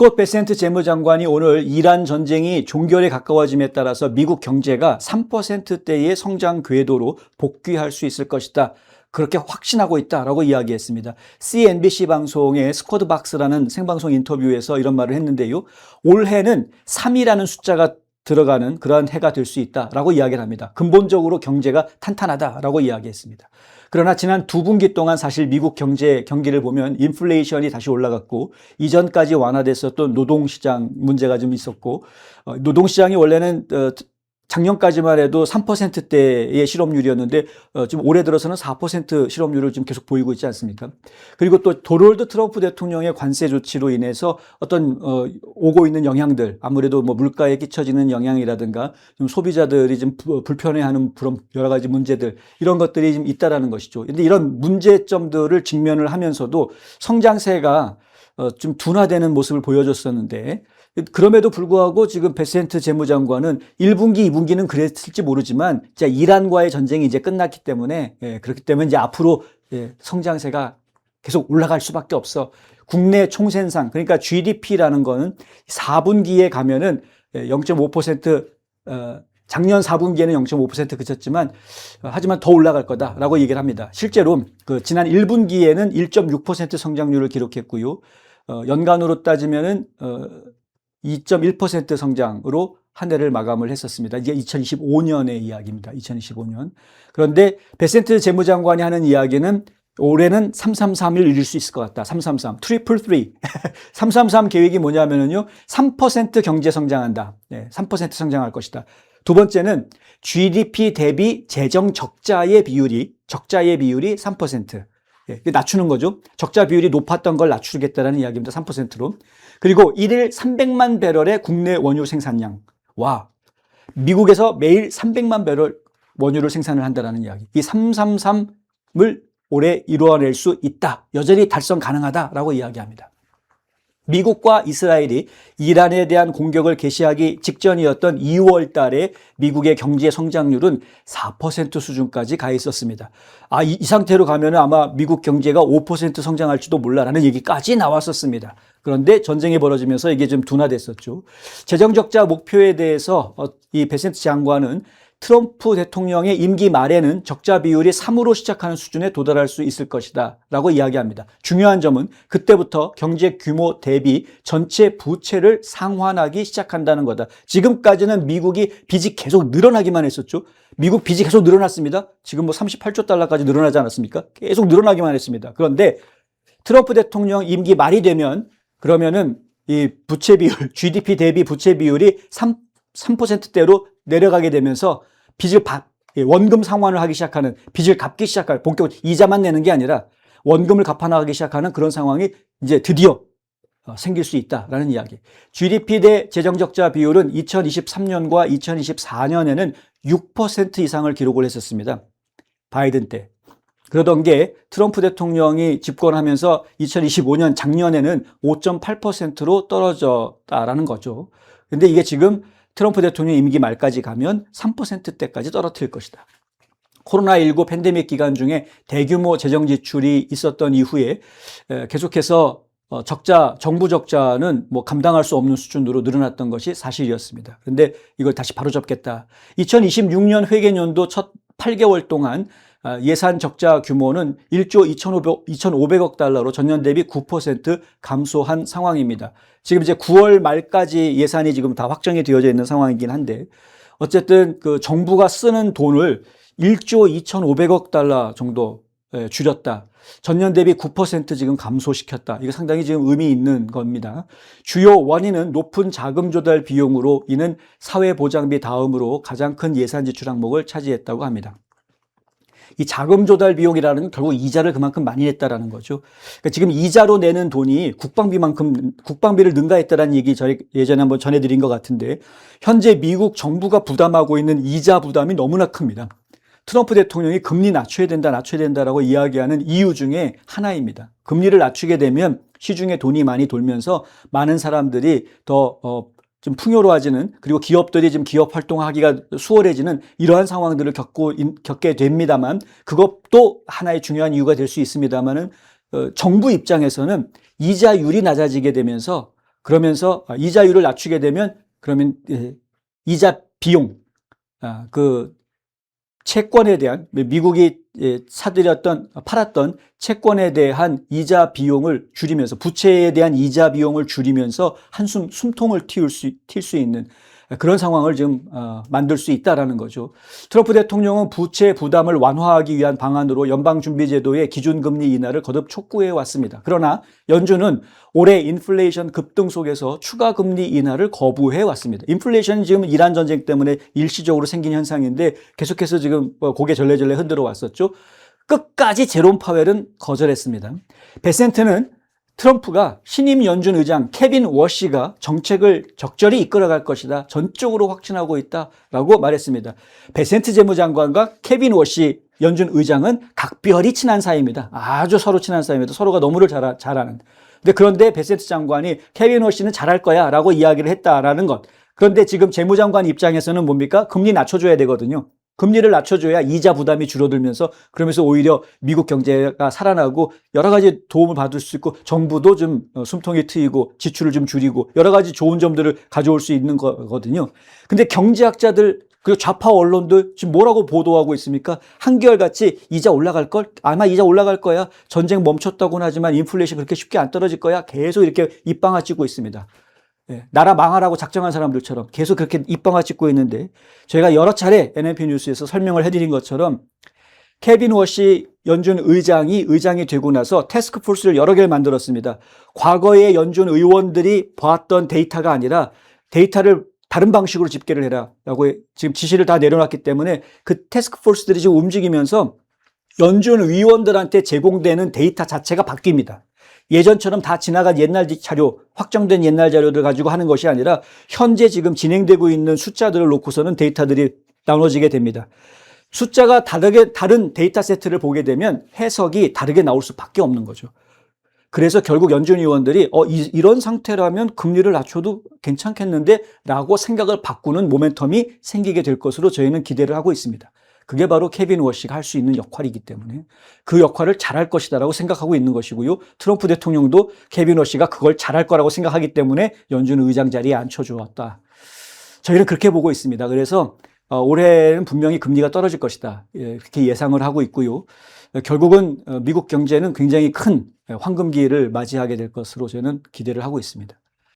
스콧 베센트 재무장관이 오늘 이란 전쟁이 종결에 가까워짐에 따라서 미국 경제가 3%대의 성장 궤도로 복귀할 수 있을 것이다, 그렇게 확신하고 있다라고 이야기했습니다. CNBC 방송의 스쿼드 박스라는 생방송 인터뷰에서 이런 말을 했는데요. 올해는 3이라는 숫자가 들어가는 그러한 해가 될 수 있다라고 이야기를 합니다. 근본적으로 경제가 탄탄하다라고 이야기했습니다. 그러나 지난 2분기 동안 사실 미국 경기를 보면 인플레이션이 다시 올라갔고, 이전까지 완화됐었던 노동시장 문제가 좀 있었고, 노동시장이 원래는 작년까지만 해도 3%대의 실업률이었는데 지금 올해 들어서는 4% 실업률을 지금 계속 보이고 있지 않습니까? 그리고 또 도널드 트럼프 대통령의 관세 조치로 인해서 어떤 오고 있는 영향들, 아무래도 뭐 물가에 끼쳐지는 영향이라든가 좀 소비자들이 좀 불편해하는 그런 여러 가지 문제들, 이런 것들이 좀 있다라는 것이죠. 그런데 이런 문제점들을 직면을 하면서도 성장세가 좀 둔화되는 모습을 보여줬었는데, 그럼에도 불구하고 지금 베센트 재무장관은 1분기, 2분기는 그랬을지 모르지만 자, 이란과의 전쟁이 이제 끝났기 때문에, 그렇기 때문에 이제 앞으로 성장세가 계속 올라갈 수밖에 없어. 국내 총생산, 그러니까 GDP라는 거는 4분기에 가면은 0.5%, 작년 4분기에는 0.5% 그쳤지만 하지만 더 올라갈 거다라고 얘기를 합니다. 실제로 그 지난 1분기에는 1.6% 성장률을 기록했고요. 연간으로 따지면은 2.1% 성장으로 한 해를 마감을 했었습니다. 이게 2025년의 이야기입니다. 2025년. 그런데 베센트 재무장관이 하는 이야기는 올해는 333을 이룰 수 있을 것 같다. 333, 트리플 3. 333 계획이 뭐냐면요, 3% 경제 성장한다. 3% 성장할 것이다. 두 번째는 GDP 대비 재정 적자의 비율이 3%. 낮추는 거죠. 적자 비율이 높았던 걸 낮추겠다라는 이야기입니다. 3%로. 그리고 1일 300만 배럴의 국내 원유 생산량. 와, 미국에서 매일 300만 배럴 원유를 생산을 한다는 이야기. 이 333을 올해 이루어낼 수 있다, 여전히 달성 가능하다라고 이야기합니다. 미국과 이스라엘이 이란에 대한 공격을 개시하기 직전이었던 2월 달에 미국의 경제 성장률은 4% 수준까지 가 있었습니다. 이 상태로 가면 아마 미국 경제가 5% 성장할지도 몰라라는 얘기까지 나왔었습니다. 그런데 전쟁이 벌어지면서 이게 좀 둔화됐었죠. 재정적자 목표에 대해서 이 베센트 장관은 트럼프 대통령의 임기 말에는 적자 비율이 3으로 시작하는 수준에 도달할 수 있을 것이다 라고 이야기합니다. 중요한 점은 그때부터 경제 규모 대비 전체 부채를 상환하기 시작한다는 거다. 지금까지는 미국이 빚이 계속 늘어나기만 했었죠. 미국 빚이 계속 늘어났습니다. 지금 뭐 38조 달러까지 늘어나지 않았습니까? 계속 늘어나기만 했습니다. 그런데 트럼프 대통령 임기 말이 되면 그러면은 이 부채 비율, GDP 대비 부채 비율이 3%대로 내려가게 되면서 빚을 원금 상환을 하기 시작하는, 빚을 갚기 시작할, 본격적으로 이자만 내는 게 아니라 원금을 갚아나가기 시작하는 그런 상황이 이제 드디어 생길 수 있다라는 이야기. GDP 대 재정적자 비율은 2023년과 2024년에는 6% 이상을 기록을 했었습니다. 바이든 때. 그러던 게 트럼프 대통령이 집권하면서 2025년 작년에는 5.8%로 떨어졌다라는 거죠. 근데 이게 지금 트럼프 대통령 임기 말까지 가면 3%대까지 떨어뜨릴 것이다. 코로나19 팬데믹 기간 중에 대규모 재정 지출이 있었던 이후에 계속해서 정부 적자는 뭐 감당할 수 없는 수준으로 늘어났던 것이 사실이었습니다. 그런데 이걸 다시 바로잡겠다. 2026년 회계연도 첫 8개월 동안 예산 적자 규모는 1조 2,500억 달러로 전년 대비 9% 감소한 상황입니다. 지금 이제 9월 말까지 예산이 지금 다 확정이 되어져 있는 상황이긴 한데, 어쨌든 그 정부가 쓰는 돈을 1조 2,500억 달러 정도 줄였다. 전년 대비 9% 지금 감소시켰다. 이거 상당히 지금 의미 있는 겁니다. 주요 원인은 높은 자금 조달 비용으로 이는 사회보장비 다음으로 가장 큰 예산 지출 항목을 차지했다고 합니다. 이 자금 조달 비용이라는 건 결국 이자를 그만큼 많이 냈다라는 거죠. 그러니까 지금 이자로 내는 돈이 국방비를 능가했다라는 얘기 저희 예전에 한번 전해드린 것 같은데, 현재 미국 정부가 부담하고 있는 이자 부담이 너무나 큽니다. 트럼프 대통령이 금리 낮춰야 된다라고 이야기하는 이유 중에 하나입니다. 금리를 낮추게 되면 시중에 돈이 많이 돌면서 많은 사람들이 더 좀 풍요로워지는, 그리고 기업들이 좀 기업 활동하기가 수월해지는 이러한 상황들을 겪게 됩니다만, 그것도 하나의 중요한 이유가 될 수 있습니다만은 정부 입장에서는 이자율이 낮아지게 되면서 그러면서 이자율을 낮추게 되면 그러면 이자 비용, 그 채권에 대한 미국이 팔았던 채권에 대한 이자 비용을 줄이면서 부채에 대한 이자 비용을 줄이면서 한숨 숨통을 튈 수 있는 그런 상황을 지금 만들 수 있다라는 거죠. 트럼프 대통령은 부채 부담을 완화하기 위한 방안으로 연방준비제도의 기준금리 인하를 거듭 촉구해 왔습니다. 그러나 연준은 올해 인플레이션 급등 속에서 추가 금리 인하를 거부해 왔습니다. 인플레이션은 지금 이란 전쟁 때문에 일시적으로 생긴 현상인데 계속해서 지금 고개 절레절레 흔들어 왔었죠. 끝까지 제롬 파웰은 거절했습니다. 베센트는 트럼프가 신임 연준 의장 케빈 워시가 정책을 적절히 이끌어갈 것이다. 전적으로 확신하고 있다라고 말했습니다. 베센트 재무장관과 케빈 워시 연준 의장은 각별히 친한 사이입니다. 아주 서로 친한 사이입니다. 서로가 너무를 잘하는. 그런데 베센트 장관이 케빈 워시는 잘할 거야 라고 이야기를 했다라는 것. 그런데 지금 재무장관 입장에서는 뭡니까? 금리 낮춰줘야 되거든요. 금리를 낮춰줘야 이자 부담이 줄어들면서 그러면서 오히려 미국 경제가 살아나고 여러 가지 도움을 받을 수 있고 정부도 좀 숨통이 트이고 지출을 좀 줄이고 여러 가지 좋은 점들을 가져올 수 있는 거거든요. 근데 경제학자들 그리고 좌파 언론들 지금 뭐라고 보도하고 있습니까? 한결같이 이자 올라갈 걸? 아마 이자 올라갈 거야. 전쟁 멈췄다고는 하지만 인플레이션 그렇게 쉽게 안 떨어질 거야. 계속 이렇게 입방아 찍고 있습니다. 나라 망하라고 작정한 사람들처럼 계속 그렇게 입방아 찍고 있는데 저희가 여러 차례 NNP 뉴스에서 설명을 해드린 것처럼 케빈 워시 연준 의장이 되고 나서 태스크포스를 여러 개를 만들었습니다. 과거의 연준 의원들이 보았던 데이터가 아니라 데이터를 다른 방식으로 집계를 해라 라고 지금 지시를 다 내려놨기 때문에 그 태스크포스들이 지금 움직이면서 연준 의원들한테 제공되는 데이터 자체가 바뀝니다. 예전처럼 다 지나간 옛날 자료, 확정된 옛날 자료들 가지고 하는 것이 아니라 현재 지금 진행되고 있는 숫자들을 놓고서는 데이터들이 나눠지게 됩니다. 숫자가 다른 데이터 세트를 보게 되면 해석이 다르게 나올 수밖에 없는 거죠. 그래서 결국 연준 의원들이 이런 상태라면 금리를 낮춰도 괜찮겠는데 라고 생각을 바꾸는 모멘텀이 생기게 될 것으로 저희는 기대를 하고 있습니다. 그게 바로 케빈 워시가 할 수 있는 역할이기 때문에 그 역할을 잘할 것이다라고 생각하고 있는 것이고요. 트럼프 대통령도 케빈 워시가 그걸 잘할 거라고 생각하기 때문에 연준 의장 자리에 앉혀주었다. 저희는 그렇게 보고 있습니다. 그래서 올해는 분명히 금리가 떨어질 것이다. 그렇게 예상을 하고 있고요. 결국은 미국 경제는 굉장히 큰 황금기를 맞이하게 될 것으로 저는 기대를 하고 있습니다.